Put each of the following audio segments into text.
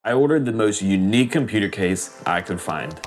I ordered the most unique computer case I could find.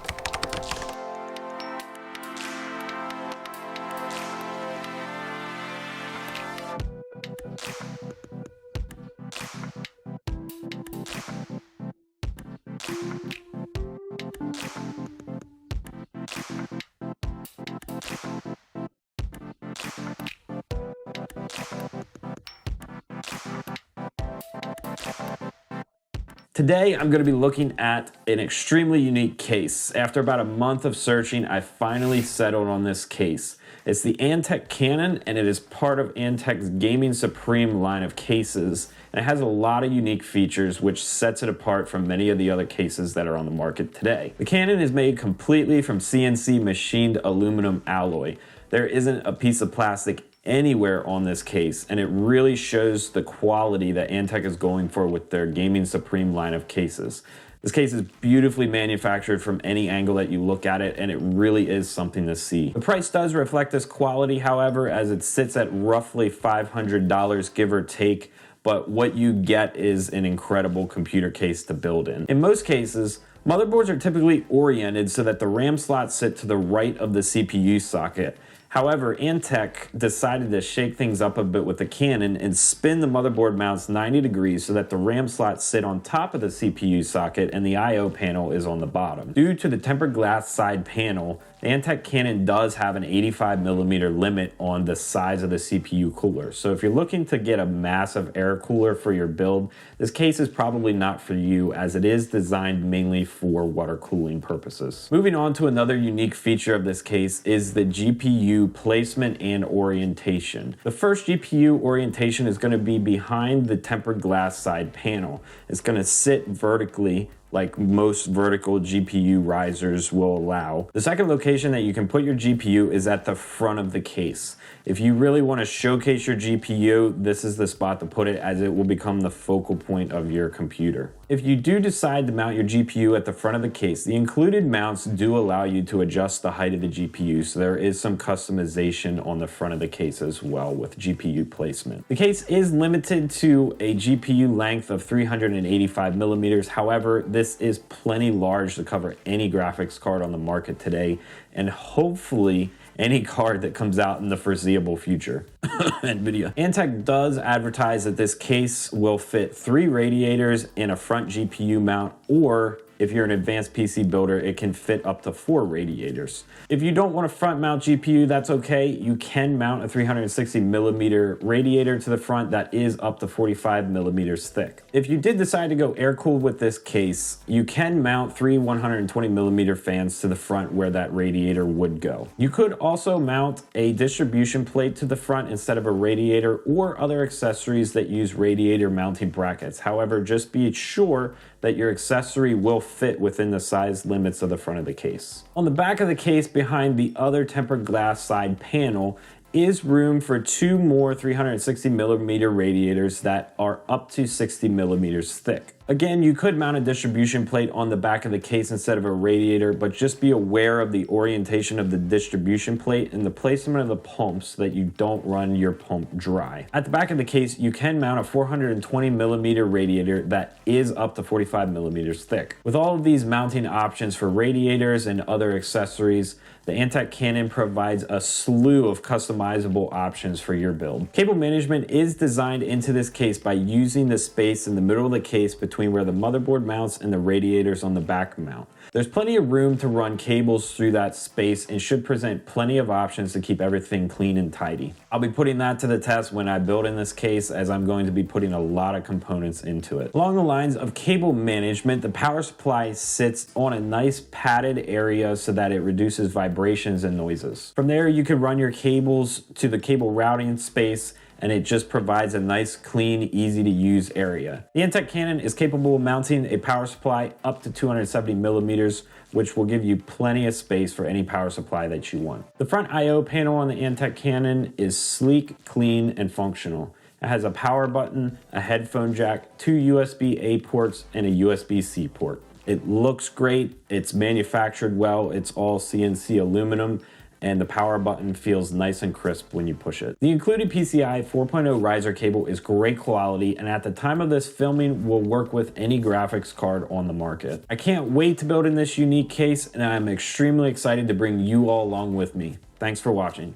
Today, I'm going to be looking at an extremely unique case. After about a month of searching, I finally settled on this case. It's the Antec Cannon, and it is part of Antec's Gaming Supreme line of cases. And it has a lot of unique features, which sets it apart from many of the other cases that are on the market today. The Cannon is made completely from CNC machined aluminum alloy. There isn't a piece of plastic anywhere on this case, and it really shows the quality that Antec is going for with their Gaming Supreme line of cases. This case is beautifully manufactured from any angle that you look at it, and it really is something to see. The price does reflect this quality, however, as it sits at roughly $500, give or take, but what you get is an incredible computer case to build in. In most cases, motherboards are typically oriented so that the RAM slots sit to the right of the CPU socket. However, Antec decided to shake things up a bit with the Cannon and spin the motherboard mounts 90 degrees so that the RAM slots sit on top of the CPU socket and the I/O panel is on the bottom. Due to the tempered glass side panel, the Antec Cannon does have an 85mm limit on the size of the CPU cooler. So if you're looking to get a massive air cooler for your build, this case is probably not for you, as it is designed mainly for water cooling purposes. Moving on to another unique feature of this case is the GPU placement and orientation. The first GPU orientation is going to be behind the tempered glass side panel. It's going to sit vertically like most vertical GPU risers will allow. The second location that you can put your GPU is at the front of the case. If you really want to showcase your GPU, this is the spot to put it, as it will become the focal point of your computer. If you do decide to mount your GPU at the front of the case, the included mounts do allow you to adjust the height of the GPU, so there is some customization on the front of the case as well with GPU placement. The case is limited to a GPU length of 385mm. However, this is plenty large to cover any graphics card on the market today, and hopefully any card that comes out in the foreseeable future. NVIDIA. Antec does advertise that this case will fit 3 radiators in a front GPU mount, or if you're an advanced PC builder, it can fit up to 4 radiators. If you don't want a front mount GPU, that's okay. You can mount a 360mm radiator to the front that is up to 45mm thick. If you did decide to go air-cooled with this case, you can mount 3 120mm fans to the front where that radiator would go. You could also mount a distribution plate to the front instead of a radiator, or other accessories that use radiator mounting brackets. However, just be sure that your accessory will fit within the size limits of the front of the case. On the back of the case behind the other tempered glass side panel is room for 2 more 360mm radiators that are up to 60mm thick. Again, you could mount a distribution plate on the back of the case instead of a radiator, but just be aware of the orientation of the distribution plate and the placement of the pump so that you don't run your pump dry. At the back of the case, you can mount a 420mm radiator that is up to 45mm thick. With all of these mounting options for radiators and other accessories, the Antec Cannon provides a slew of customizable options for your build. Cable management is designed into this case by using the space in the middle of the case between where the motherboard mounts and the radiators on the back mount. There's plenty of room to run cables through that space and should present plenty of options to keep everything clean and tidy. I'll be putting that to the test when I build in this case, as I'm going to be putting a lot of components into it. Along the lines of cable management, the power supply sits on a nice padded area so that it reduces vibrations and noises. From there, you can run your cables to the cable routing space, and it just provides a nice, clean, easy to use area. The Antec Cannon is capable of mounting a power supply up to 270mm, which will give you plenty of space for any power supply that you want. The front I/O panel on the Antec Cannon is sleek, clean, and functional. It has a power button, a headphone jack, 2 USB-A ports, and a USB-C port. It looks great, it's manufactured well, it's all CNC aluminum, and the power button feels nice and crisp when you push it. The included PCI 4.0 riser cable is great quality, and at the time of this filming will work with any graphics card on the market. I can't wait to build in this unique case, and I'm extremely excited to bring you all along with me. Thanks for watching.